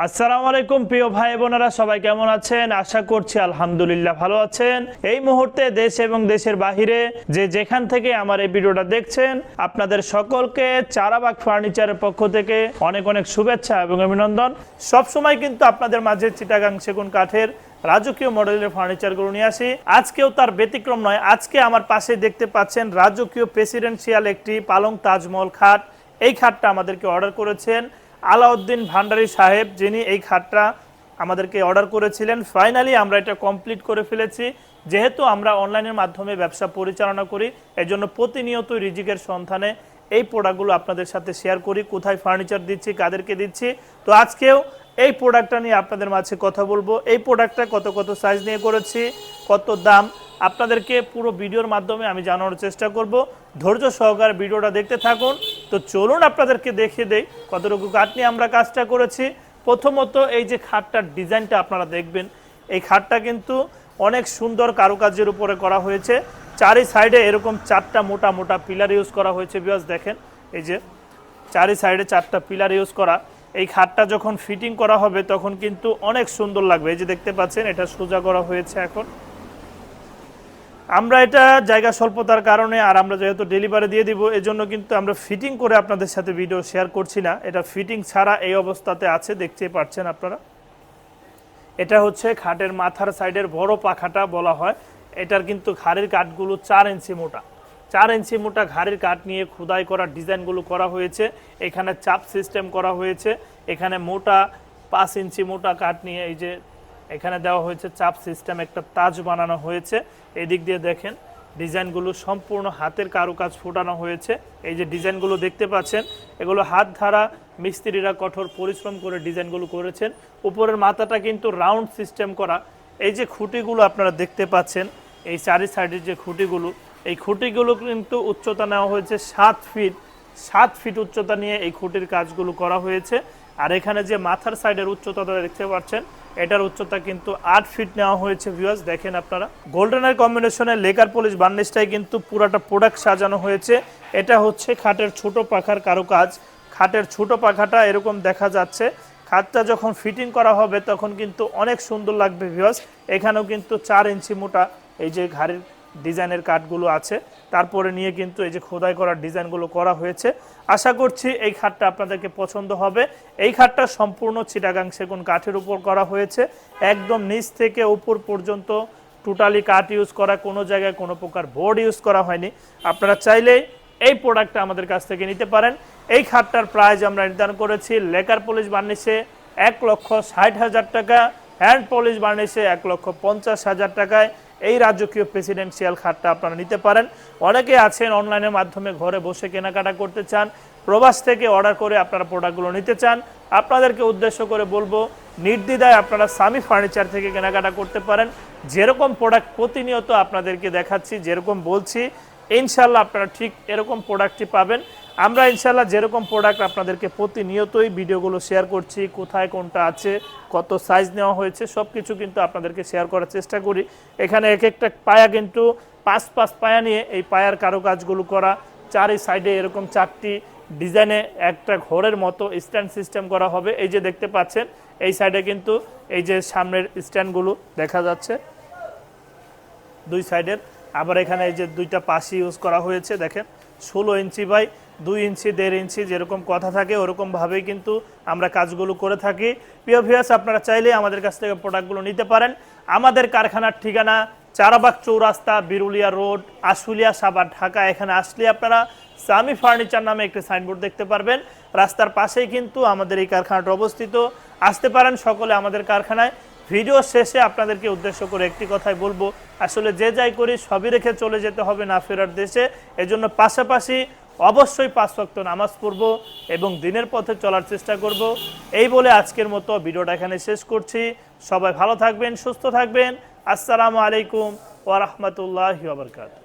আসসালামু আলাইকুম প্রিয় ভাই বোনেরা, সবাই কেমন আছেন? আশা করছি আলহামদুলিল্লাহ ভালো আছেন। এই মুহূর্তে দেশ এবং দেশের বাহিরে যে যেখান থেকে আমার এই ভিডিওটা দেখছেন, আপনাদের সকলকে চারাবাগ ফার্নিচারের পক্ষ থেকে অনেক অনেক শুভেচ্ছা এবং অভিনন্দন। সবসময় কিন্তু আপনাদের মাঝে চিটাগাং সেগুন কাঠের রাজকীয় মডেলের ফার্নিচারগুলো নিয়ে আসি। আজকেও তার ব্যতিক্রম নয়। আজকে আমার পাশে দেখতে পাচ্ছেন রাজকীয় প্রেসিডেন্সিয়াল একটি পালং তাজমহল খাট। এই খাটটা আমাদেরকে অর্ডার করেছেন আলাউদ্দিন ভান্ডারী সাহেব, যিনি এই খাটটা আমাদেরকে অর্ডার করেছিলেন। ফাইনালি আমরা এটা কমপ্লিট করে ফেলেছি। যেহেতু আমরা অনলাইনের মাধ্যমে ব্যবসা পরিচালনা করি, এজন্য প্রতিনিয়ত রিজিকের সন্ধানে এই প্রোডাক্টগুলো আপনাদের সাথে শেয়ার করি, কোথায় ফার্নিচার দিচ্ছি, কাদেরকে দিচ্ছি। তো আজকেও এই প্রোডাক্টটা নিয়ে আপনাদের মাঝে কথা বলবো। এই প্রোডাক্টটা কত কত সাইজ নিয়ে করেছি, কত দাম, আপনাদেরকে পুরো ভিডিওর মাধ্যমে আমি জানানোর চেষ্টা করব। ধৈর্য সহকারে ভিডিওটা দেখতে থাকুন। তো চলুন আপনাদেরকে দেখিয়ে দেই কতটুকু কাঠ নিয়ে আমরা কাজটা করেছি। প্রথমত এই যে খাটটার ডিজাইনটা আপনারা দেখবেন, এই খাটটা কিন্তু অনেক সুন্দর কারুকাজের উপরে করা হয়েছে। চারি সাইডে এরকম চারটা মোটা মোটা পিলার ইউজ করা হয়েছে। বিকজ দেখেন, এই যে চারি সাইডে চারটা পিলার ইউজ করা। এই খাটটা যখন ফিটিং করা হবে তখন কিন্তু অনেক সুন্দর লাগবে। এই যে দেখতে পাচ্ছেন, এটা সোজা করা হয়েছে। এখন আমরা এটা জায়গা স্বল্পতার কারণে, আর আমরা যেহেতু ডেলিভারি দিয়ে দিব, এজন্য কিন্তু আমরা ফিটিং করে আপনাদের সাথে ভিডিও শেয়ার করছি না। এটা ফিটিং ছাড়া এই অবস্থাতে আছে, দেখতেই পাচ্ছেন আপনারা। এটা হচ্ছে খাটের মাথার সাইডের বড় পাখাটা বলা হয়। এটার কিন্তু ঘাড়ির কাঠগুলো 4 ইঞ্চি মোটা, 4 ইঞ্চি মোটা ঘাড়ির কাঠ নিয়ে খোদাই করা ডিজাইনগুলো করা হয়েছে। এখানে চাপ সিস্টেম করা হয়েছে। এখানে মোটা 5 ইঞ্চি মোটা কাঠ নিয়ে এই যে এখানে দেওয়া হয়েছে চাপ সিস্টেম, একটা তাজ বানানো হয়েছে। এদিক দিয়ে দেখেন ডিজাইনগুলো সম্পূর্ণ হাতের কারুকাজ ফোটানো হয়েছে। এই যে ডিজাইনগুলো দেখতে পাচ্ছেন, এগুলো হাত ধারা মিস্ত্রিরা কঠোর পরিশ্রম করে ডিজাইনগুলো করেছেন। উপরের মাথাটা কিন্তু রাউন্ড সিস্টেম করা। এই যে খুঁটিগুলো আপনারা দেখতে পাচ্ছেন, এই চারি সাইডের যে খুঁটিগুলো, এই খুঁটিগুলো কিন্তু উচ্চতা নেওয়া হয়েছে 7 ফিট। 7 ফিট উচ্চতা নিয়ে এই খুঁটির কাজগুলো করা হয়েছে। আর এখানে যে মাথার সাইডের উচ্চতাটা দেখতে পাচ্ছেন, এটার উচ্চতা কিন্তু 8 ফিট নেওয়া হয়েছে। ভিউয়ার্স দেখেন আপনারা, গোল্ডেনের কম্বিনেশনে লেকার পলিশ বার্নিশটাই কিন্তু পুরাটা প্রোডাক্ট সাজানো হয়েছে। এটা হচ্ছে খাটের ছোট পাখার কারুকাজ। খাটের ছোট পাখাটা এরকম দেখা যাচ্ছে। খাটটা যখন ফিটিং করা হবে তখন কিন্তু অনেক সুন্দর লাগবে। ভিউয়ার্স এখানেও কিন্তু 4 ইঞ্চি মোটা এই যে ঘাড়ির ডিজাইনের কাঠগুলো আছে, তারপরে নিয়ে কিন্তু এই যে খোদাই করার ডিজাইনগুলো করা হয়েছে। আশা করছি এই খাটটা আপনাদেরকে পছন্দ হবে। এই খাটটা সম্পূর্ণ চিটাগাং সেগুন কাঠের উপর করা হয়েছে। একদম নিচ থেকে উপর পর্যন্ত টোটালি কাঠ ইউজ করা, কোনো জায়গায় কোনো প্রকার বোর্ড ইউজ করা হয়নি। আপনারা চাইলেই এই প্রোডাক্টটা আমাদের কাছ থেকে নিতে পারেন। এই খাটটার প্রাইস আমরা নির্ধারণ করেছি লেকার পলিশ বার্নিশে 1,60,000 টাকা, হ্যান্ড পলিশ বার্নিশে 1,50,000 টাকায় এই রাজকীয় প্রেসিডেন্সিয়াল খাটটা আপনারা নিতে পারেন। অনেকে আছেন অনলাইনের মাধ্যমে ঘরে বসে কেনাকাটা করতে চান, প্রবাস থেকে অর্ডার করে আপনারা প্রোডাক্টগুলো নিতে চান। আপনাদেরকে উদ্দেশ্য করে বলবো, নির্দ্বিধায় আপনারা সামি ফার্নিচার থেকে কেনাকাটা করতে পারেন। যেরকম প্রোডাক্ট প্রতিনিয়ত আপনাদেরকে দেখাচ্ছি, যেরকম বলছি, ইনশাল্লাহ আপনারা ঠিক এরকম প্রোডাক্টটি পাবেন। আমরা ইনশাল্লাহ যেরকম প্রোডাক্ট আপনাদেরকে প্রতিনিয়তই ভিডিওগুলো শেয়ার করছি, কোথায় কোনটা আছে, কত সাইজ নেওয়া হয়েছে, সব কিছু কিন্তু আপনাদেরকে শেয়ার করার চেষ্টা করি। এখানে এক একটা পায়া কিন্তু 5 পায়া নিয়ে এই পায়ার কারুকাজগুলো করা। চারি সাইডে এরকম 4টি ডিজাইনে একটা ঘরের মতো স্ট্যান্ড সিস্টেম করা হবে। এই যে দেখতে পাচ্ছেন, এই সাইডে কিন্তু এই যে সামনের স্ট্যান্ডগুলো দেখা যাচ্ছে 2 সাইডের। আবার এখানে এই যে 2টা পাশি ইউজ করা হয়েছে। দেখেন 16 ইঞ্চি বাই 2 ইঞ্চি 1.5 ইঞ্চি যেরকম কথা থাকে ওরকমভাবেই কিন্তু আমরা কাজগুলো করে থাকি। প্রিয় ভিউয়ার্স, আপনারা চাইলে আমাদের কাছ থেকে প্রোডাক্টগুলো নিতে পারেন। আমাদের কারখানার ঠিকানা চারাবাগ চৌরাস্তা, বিরুলিয়া রোড, আশুলিয়া, সাভার, ঢাকা। এখানে আসলে আপনারা সামি ফার্নিচার নামে একটি সাইনবোর্ড দেখতে পারবেন। রাস্তার পাশেই কিন্তু আমাদের এই কারখানাটা অবস্থিত। আসতে পারেন সকলে আমাদের কারখানায়। ভিডিও শেষে আপনাদেরকে উদ্দেশ্য করে একটি কথাই বলবো, আসলে যে যাই করি সবই রেখে চলে যেতে হবে না ফেরার দেশে। এজন্য পাশাপাশি অবশ্যই 5 ওয়াক্ত নামাজ পড়ব এবং দিনের পথে চলার চেষ্টা করব। এই বলে আজকের মতো ভিডিওটা এখানে শেষ করছি। সবাই ভালো থাকবেন, সুস্থ থাকবেন। আসসালামু আলাইকুম ওয়া রাহমাতুল্লাহি ওয়া বারাকাতুহু।